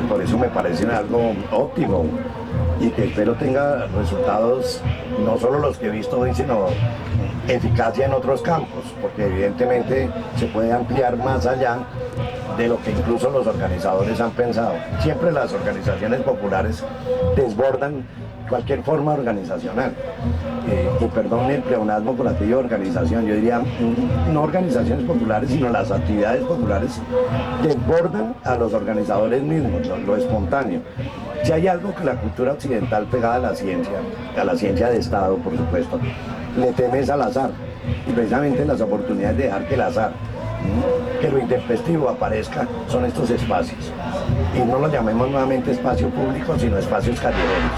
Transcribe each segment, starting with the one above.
por eso me parece algo óptimo y que espero tenga resultados, no solo los que he visto hoy, sino eficacia en otros campos, porque evidentemente se puede ampliar más allá de lo que incluso los organizadores han pensado. Siempre las organizaciones populares desbordan cualquier forma organizacional. Y perdón el pleonasmo con aquello de organización, yo diría no organizaciones populares, sino las actividades populares desbordan a los organizadores mismos, lo espontáneo. Si hay algo que la cultura occidental pegada a la ciencia de Estado, por supuesto, le teme es al azar, y precisamente las oportunidades de dejar que el azar, que lo intempestivo aparezca, son estos espacios. Y no lo llamemos nuevamente espacio público, sino espacios callejeros.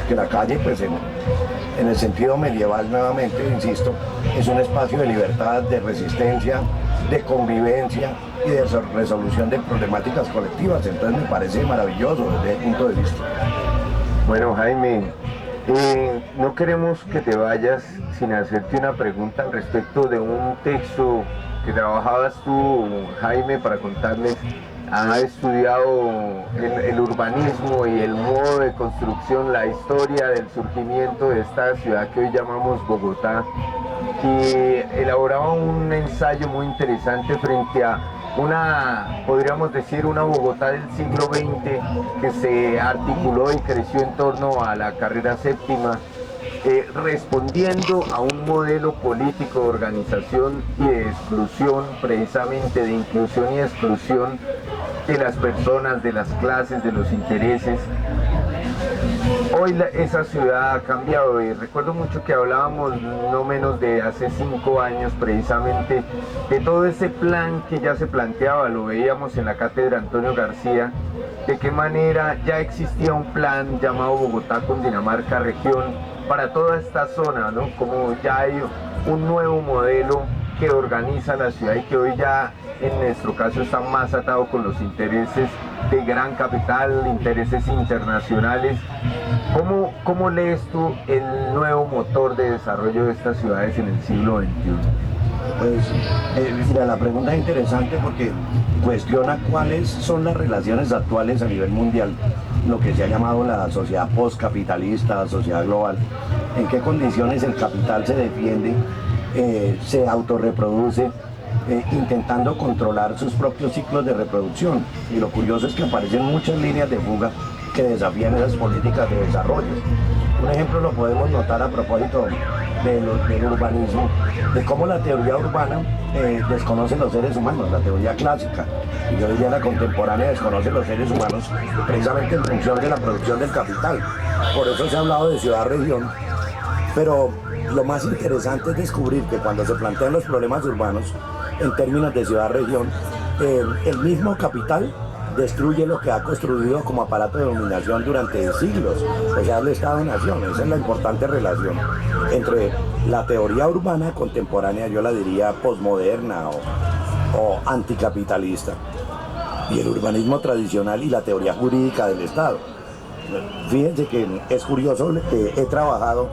Que la calle, pues en el sentido medieval nuevamente, insisto, es un espacio de libertad, de resistencia, de convivencia y de resolución de problemáticas colectivas. Entonces me parece maravilloso desde el punto de vista. Bueno, Jaime, no queremos que te vayas sin hacerte una pregunta al respecto de un texto que trabajabas tú, Jaime, para contarles. Ha estudiado el urbanismo y el modo de construcción, la historia del surgimiento de esta ciudad que hoy llamamos Bogotá, y elaboraba un ensayo muy interesante frente a una, podríamos decir, una Bogotá del siglo XX que se articuló y creció en torno a la carrera séptima, respondiendo a un modelo político de organización y de exclusión, precisamente de inclusión y exclusión de las personas, de las clases, de los intereses. Hoy esa ciudad ha cambiado y recuerdo mucho que hablábamos no menos de hace 5 años precisamente de todo ese plan que ya se planteaba, lo veíamos en la cátedra Antonio García, de qué manera ya existía un plan llamado Bogotá Cundinamarca Región para toda esta zona, ¿no? Como ya hay un nuevo modelo que organiza la ciudad y que hoy ya en nuestro caso está más atado con los intereses de gran capital, intereses internacionales. ¿Cómo lees tú el nuevo motor de desarrollo de estas ciudades en el siglo XXI? Pues mira, la pregunta es interesante porque cuestiona cuáles son las relaciones actuales a nivel mundial, lo que se ha llamado la sociedad postcapitalista, sociedad global, en qué condiciones el capital se defiende, se autorreproduce, intentando controlar sus propios ciclos de reproducción. Y lo curioso es que aparecen muchas líneas de fuga que desafían esas políticas de desarrollo. Un ejemplo lo podemos notar a propósito del urbanismo, de cómo la teoría urbana desconoce los seres humanos, la teoría clásica, y yo diría la contemporánea desconoce los seres humanos precisamente en función de la producción del capital. Por eso se ha hablado de ciudad-región, pero lo más interesante es descubrir que cuando se plantean los problemas urbanos en términos de ciudad-región, el mismo capital destruye lo que ha construido como aparato de dominación durante siglos, o sea, el Estado-Nación. Esa es la importante relación entre la teoría urbana contemporánea, yo la diría posmoderna o anticapitalista, y el urbanismo tradicional y la teoría jurídica del Estado. Fíjense que es curioso que he trabajado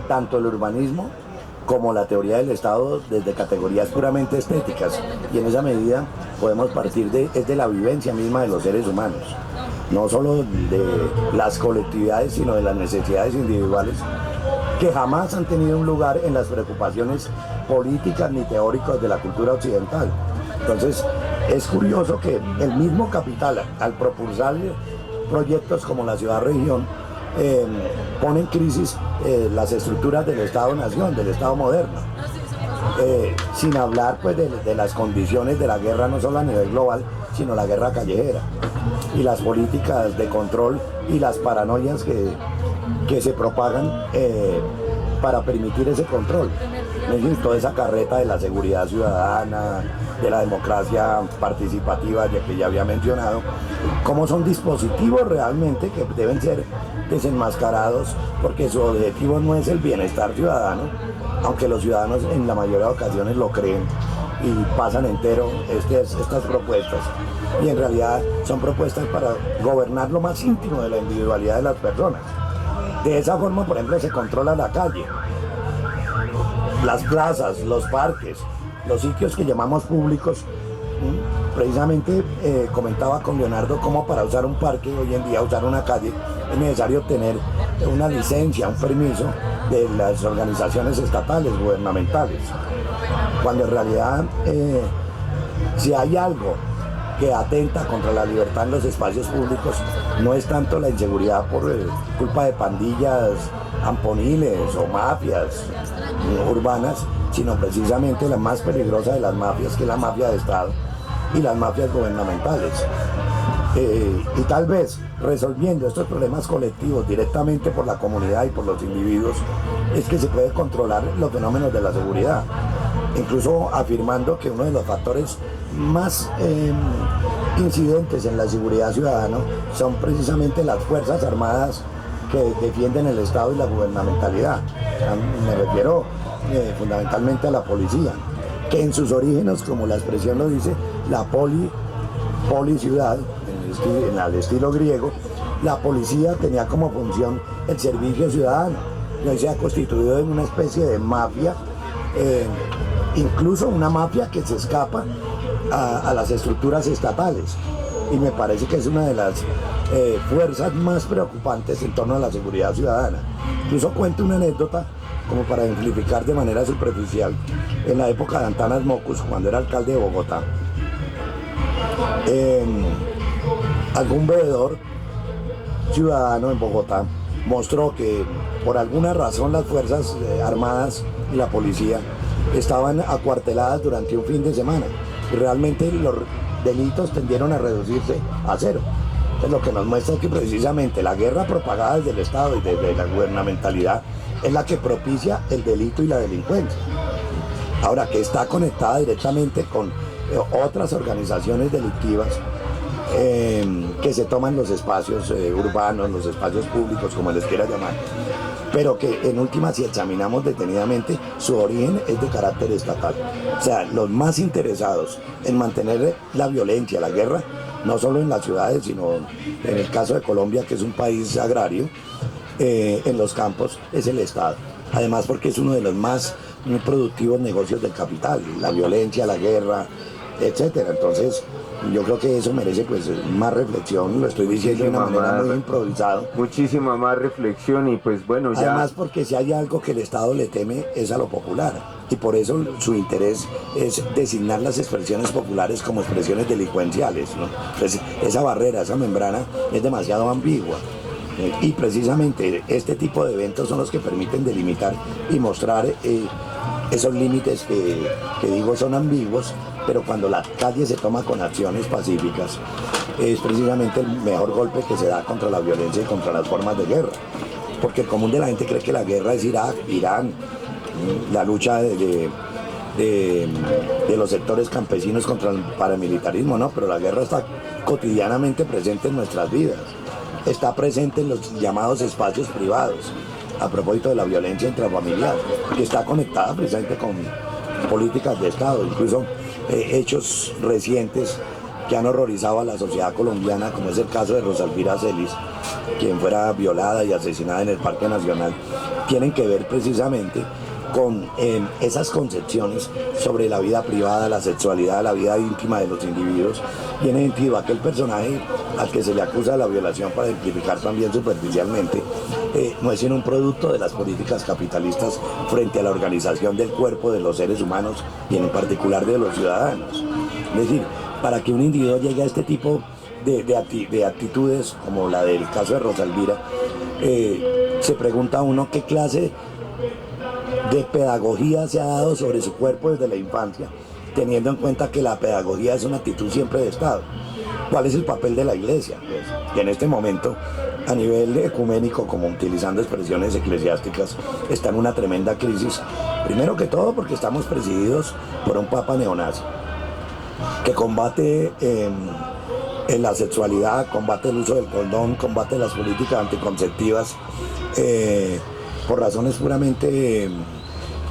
tanto el urbanismo como la teoría del Estado desde categorías puramente estéticas, y en esa medida podemos partir de la vivencia misma de los seres humanos, no solo de las colectividades, sino de las necesidades individuales que jamás han tenido un lugar en las preocupaciones políticas ni teóricas de la cultura occidental. Entonces es curioso que el mismo capital, al propulsar proyectos como la ciudad-región, pone en crisis las estructuras del Estado-Nación, del Estado moderno, sin hablar pues de las condiciones de la guerra, no solo a nivel global, sino la guerra callejera, y las políticas de control y las paranoias que se propagan para permitir ese control. Toda esa carreta de la seguridad ciudadana, de la democracia participativa, ya que ya había mencionado, cómo son dispositivos realmente que deben ser desenmascarados, porque su objetivo no es el bienestar ciudadano, aunque los ciudadanos en la mayoría de ocasiones lo creen y pasan entero estas propuestas, y en realidad son propuestas para gobernar lo más íntimo de la individualidad de las personas. De esa forma, por ejemplo, se controla la calle, las plazas, los parques, los sitios que llamamos públicos, Precisamente comentaba con Leonardo cómo para usar un parque, hoy en día usar una calle, es necesario tener una licencia, un permiso de las organizaciones estatales, gubernamentales. Cuando en realidad, si hay algo que atenta contra la libertad en los espacios públicos, no es tanto la inseguridad por culpa de pandillas amponiles o mafias urbanas, sino precisamente la más peligrosa de las mafias, que es la mafia de Estado y las mafias gubernamentales. Y tal vez resolviendo estos problemas colectivos directamente por la comunidad y por los individuos, es que se puede controlar los fenómenos de la seguridad, incluso afirmando que uno de los factores más incidentes en la seguridad ciudadana son precisamente las Fuerzas Armadas que defienden el Estado y la gubernamentalidad. Me refiero fundamentalmente a la policía, que en sus orígenes, como la expresión lo dice, la ciudad, en el estilo griego, la policía tenía como función el servicio ciudadano, y hoy se ha constituido en una especie de mafia, incluso una mafia que se escapa a las estructuras estatales, y me parece que es una de las fuerzas más preocupantes en torno a la seguridad ciudadana. Incluso cuento una anécdota como para ejemplificar de manera superficial. En la época de Antanas Mocus, cuando era alcalde de Bogotá, algún veedor ciudadano en Bogotá mostró que por alguna razón las Fuerzas Armadas y la policía estaban acuarteladas durante un fin de semana y realmente los delitos tendieron a reducirse a cero. Entonces, lo que nos muestra es que precisamente la guerra propagada desde el Estado y desde la gubernamentalidad es la que propicia el delito y la delincuencia. Ahora, que está conectada directamente con otras organizaciones delictivas que se toman los espacios urbanos, los espacios públicos, como les quiera llamar, pero que en última, si examinamos detenidamente, su origen es de carácter estatal. O sea, los más interesados en mantener la violencia, la guerra, no solo en las ciudades, sino en el caso de Colombia, que es un país agrario, en los campos, es el Estado. Además, porque es uno de los más productivos negocios del capital, la violencia, la guerra, etcétera. Entonces, yo creo que eso merece pues más reflexión, lo estoy diciendo de una manera muy improvisada. Muchísima más reflexión y pues bueno, ya... Además, porque si hay algo que el Estado le teme es a lo popular, y por eso su interés es designar las expresiones populares como expresiones delincuenciales, ¿no? Entonces, esa barrera, esa membrana es demasiado ambigua. Y precisamente este tipo de eventos son los que permiten delimitar y mostrar esos límites que digo son ambiguos, pero cuando la calle se toma con acciones pacíficas, es precisamente el mejor golpe que se da contra la violencia y contra las formas de guerra. Porque el común de la gente cree que la guerra es Irak, Irán, la lucha de los sectores campesinos contra el paramilitarismo, no, pero la guerra está cotidianamente presente en nuestras vidas. Está presente en los llamados espacios privados, a propósito de la violencia intrafamiliar, que está conectada precisamente con políticas de Estado, incluso hechos recientes que han horrorizado a la sociedad colombiana, como es el caso de Rosalvira Celis, quien fuera violada y asesinada en el Parque Nacional, tienen que ver precisamente con esas concepciones sobre la vida privada, la sexualidad, la vida íntima de los individuos, y en sentido aquel personaje al que se le acusa de la violación, para simplificar también superficialmente, no es sino un producto de las políticas capitalistas frente a la organización del cuerpo de los seres humanos y en particular de los ciudadanos. Es decir, para que un individuo llegue a este tipo de actitudes, como la del caso de Rosalvira, se pregunta uno qué clase de pedagogía se ha dado sobre su cuerpo desde la infancia, teniendo en cuenta que la pedagogía es una actitud siempre de Estado. ¿Cuál es el papel de la Iglesia? Pues, que en este momento, a nivel ecuménico, como utilizando expresiones eclesiásticas, está en una tremenda crisis. Primero que todo porque estamos presididos por un papa neonazi, que combate en la sexualidad, combate el uso del condón, combate las políticas anticonceptivas, por razones puramente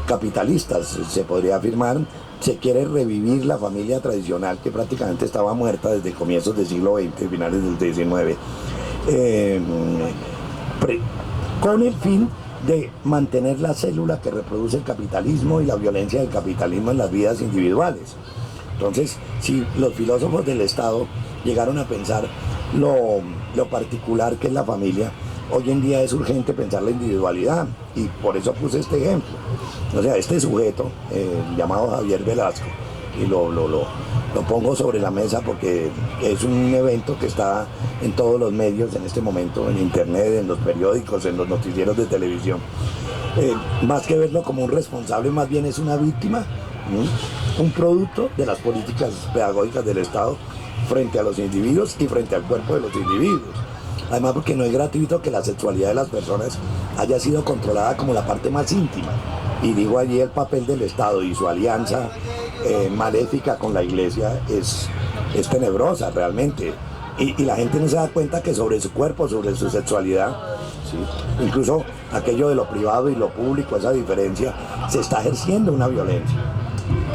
capitalistas, se podría afirmar. Se quiere revivir la familia tradicional que prácticamente estaba muerta desde comienzos del siglo XX, finales del XIX, con el fin de mantener la célula que reproduce el capitalismo y la violencia del capitalismo en las vidas individuales. Entonces, si los filósofos del Estado llegaron a pensar lo particular que es la familia, hoy en día es urgente pensar la individualidad, y por eso puse este ejemplo. O sea, este sujeto llamado Javier Velasco, y lo pongo sobre la mesa porque es un evento que está en todos los medios en este momento, en internet, en los periódicos, en los noticieros de televisión. Más que verlo como un responsable, más bien es una víctima, un producto de las políticas pedagógicas del Estado frente a los individuos y frente al cuerpo de los individuos. Además, porque no es gratuito que la sexualidad de las personas haya sido controlada como la parte más íntima. Y digo, allí el papel del Estado y su alianza maléfica con la Iglesia es tenebrosa realmente. Y la gente no se da cuenta que sobre su cuerpo, sobre su sexualidad, ¿sí? Incluso aquello de lo privado y lo público, esa diferencia, se está ejerciendo una violencia.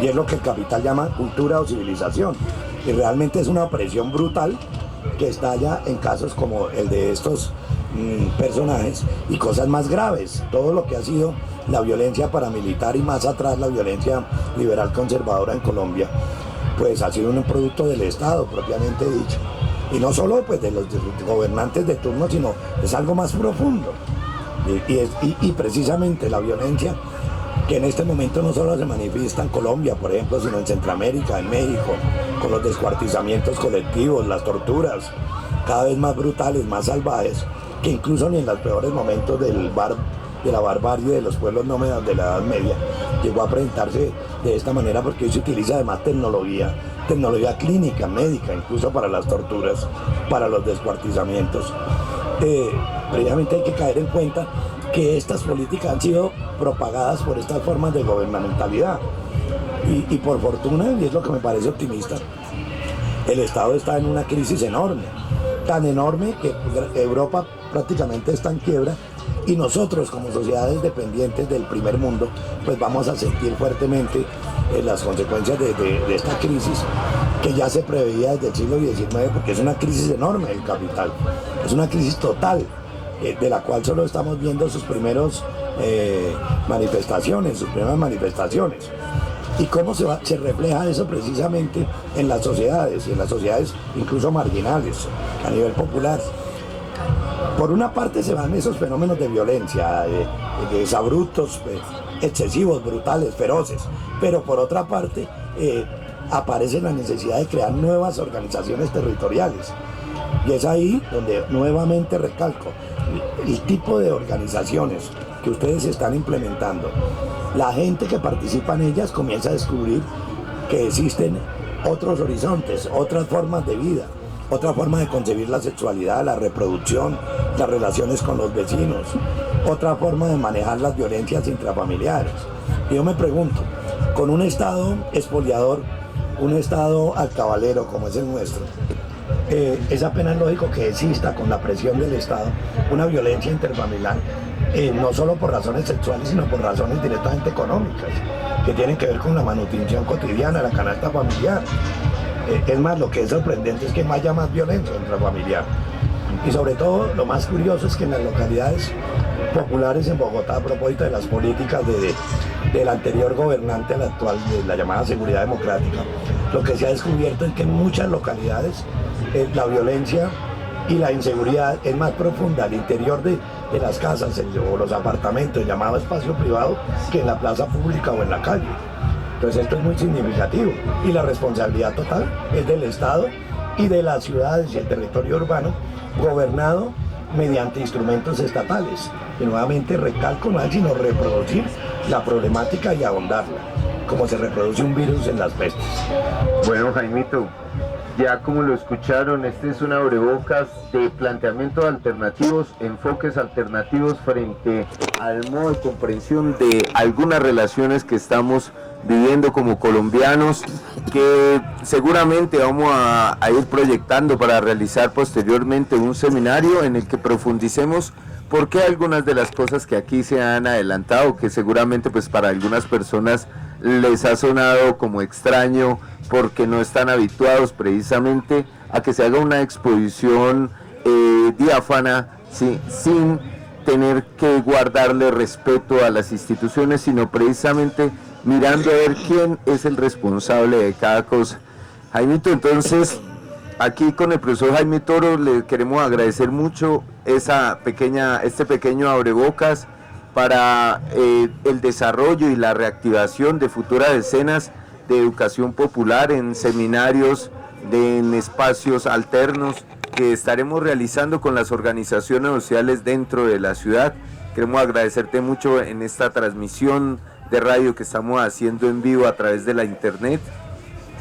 Y es lo que el capital llama cultura o civilización. Y realmente es una opresión brutal que estalla en casos como el de estos personajes y cosas más graves. Todo lo que ha sido la violencia paramilitar y más atrás la violencia liberal conservadora en Colombia, pues ha sido un producto del Estado propiamente dicho. Y no solo pues de los gobernantes de turno, sino es algo más profundo. Y precisamente la violencia que en este momento no solo se manifiesta en Colombia, por ejemplo, sino en Centroamérica, en México, con los descuartizamientos colectivos, las torturas, cada vez más brutales, más salvajes, que incluso ni en los peores momentos de la barbarie de los pueblos nómadas de la Edad Media llegó a presentarse de esta manera, porque hoy se utiliza además tecnología clínica, médica, incluso para las torturas, para los descuartizamientos. Previamente hay que caer en cuenta que estas políticas han sido propagadas por estas formas de gubernamentalidad y por fortuna, y es lo que me parece optimista, el Estado está en una crisis enorme, tan enorme que Europa prácticamente está en quiebra, y nosotros como sociedades dependientes del primer mundo pues vamos a sentir fuertemente las consecuencias de esta crisis que ya se preveía desde el siglo XIX, porque es una crisis enorme del capital, es una crisis total, de la cual solo estamos viendo sus primeras manifestaciones. Y cómo se refleja eso precisamente en las sociedades, y en las sociedades incluso marginales, a nivel popular. Por una parte se van esos fenómenos de violencia, de exabruptos, excesivos, brutales, feroces, pero por otra parte aparece la necesidad de crear nuevas organizaciones territoriales. Y es ahí donde nuevamente recalco, el tipo de organizaciones que ustedes están implementando, la gente que participa en ellas comienza a descubrir que existen otros horizontes, otras formas de vida, otra forma de concebir la sexualidad, la reproducción, las relaciones con los vecinos, otra forma de manejar las violencias intrafamiliares. Y yo me pregunto, con un Estado expoliador, un Estado alcabalero como es el nuestro, es apenas lógico que exista, con la presión del Estado, una violencia interfamiliar, no solo por razones sexuales, sino por razones directamente económicas, que tienen que ver con la manutención cotidiana, la canasta familiar. Es más, lo que es sorprendente es que haya más violencia intrafamiliar. Y sobre todo, lo más curioso es que en las localidades populares en Bogotá, a propósito de las políticas del anterior gobernante al actual, de la llamada seguridad democrática, lo que se ha descubierto es que en muchas localidades la violencia y la inseguridad es más profunda al interior de las casas o los apartamentos, llamado espacio privado, que en la plaza pública o en la calle. Entonces esto es muy significativo, y la responsabilidad total es del Estado y de las ciudades y el territorio urbano, gobernado mediante instrumentos estatales. Y nuevamente recalco, no es sino reproducir la problemática y ahondarla, como se reproduce un virus en las pestes. Bueno, Jaimito, ya como lo escucharon, este es un abrebocas de planteamientos alternativos, enfoques alternativos frente al modo de comprensión de algunas relaciones que estamos viviendo como colombianos, que seguramente vamos a ir proyectando para realizar posteriormente un seminario en el que profundicemos por qué algunas de las cosas que aquí se han adelantado, que seguramente pues para algunas personas les ha sonado como extraño, porque no están habituados precisamente a que se haga una exposición diáfana, ¿sí?, sin tener que guardarle respeto a las instituciones, sino precisamente mirando a ver quién es el responsable de cada cosa. Jaimito, entonces, aquí con el profesor Jaime Toro le queremos agradecer mucho este pequeño abrebocas para el desarrollo y la reactivación de futuras escenas de educación popular en seminarios, en espacios alternos que estaremos realizando con las organizaciones sociales dentro de la ciudad. Queremos agradecerte mucho en esta transmisión de radio que estamos haciendo en vivo a través de la internet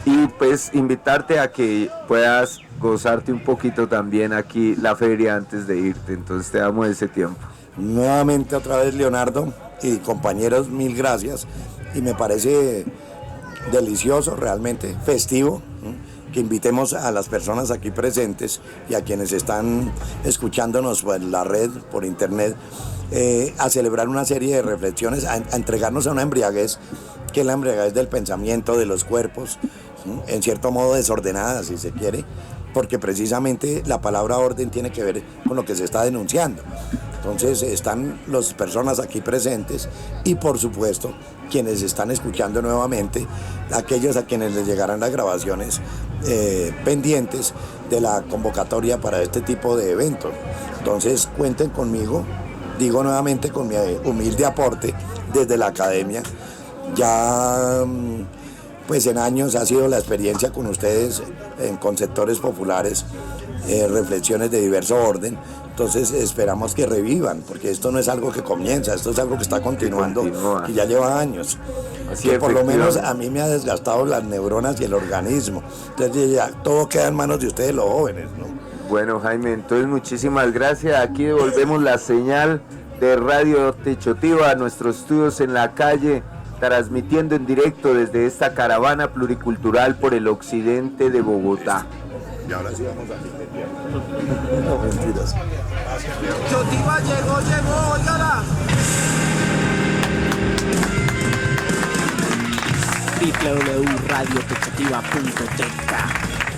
y pues invitarte a que puedas gozarte un poquito también aquí la feria antes de irte, entonces te damos ese tiempo. Nuevamente otra vez, Leonardo y compañeros, mil gracias, y me parece delicioso, realmente festivo, que invitemos a las personas aquí presentes y a quienes están escuchándonos en la red, por internet, a celebrar una serie de reflexiones, a entregarnos a una embriaguez, que es la embriaguez del pensamiento, de los cuerpos, en cierto modo desordenada, si se quiere, porque precisamente la palabra orden tiene que ver con lo que se está denunciando. Entonces están las personas aquí presentes y por supuesto quienes están escuchando nuevamente, aquellos a quienes les llegarán las grabaciones pendientes de la convocatoria para este tipo de eventos. Entonces cuenten conmigo, digo nuevamente con mi humilde aporte desde la academia. Ya pues en años ha sido la experiencia con ustedes con sectores populares, reflexiones de diverso orden. Entonces esperamos que revivan, porque esto no es algo que comienza, esto es algo que está continuando, que ya lleva años. Así que por lo menos a mí me ha desgastado las neuronas y el organismo. Entonces ya todo queda en manos de ustedes los jóvenes, ¿no? Bueno, Jaime, entonces muchísimas gracias. Aquí devolvemos la señal de Radio Techotiva a nuestros estudios en la calle, transmitiendo en directo desde esta caravana pluricultural por el occidente de Bogotá. Y ahora sí vamos a Quintería. No, mentiras. Techotiva llegó, óigala. www.radiotechotiva.tk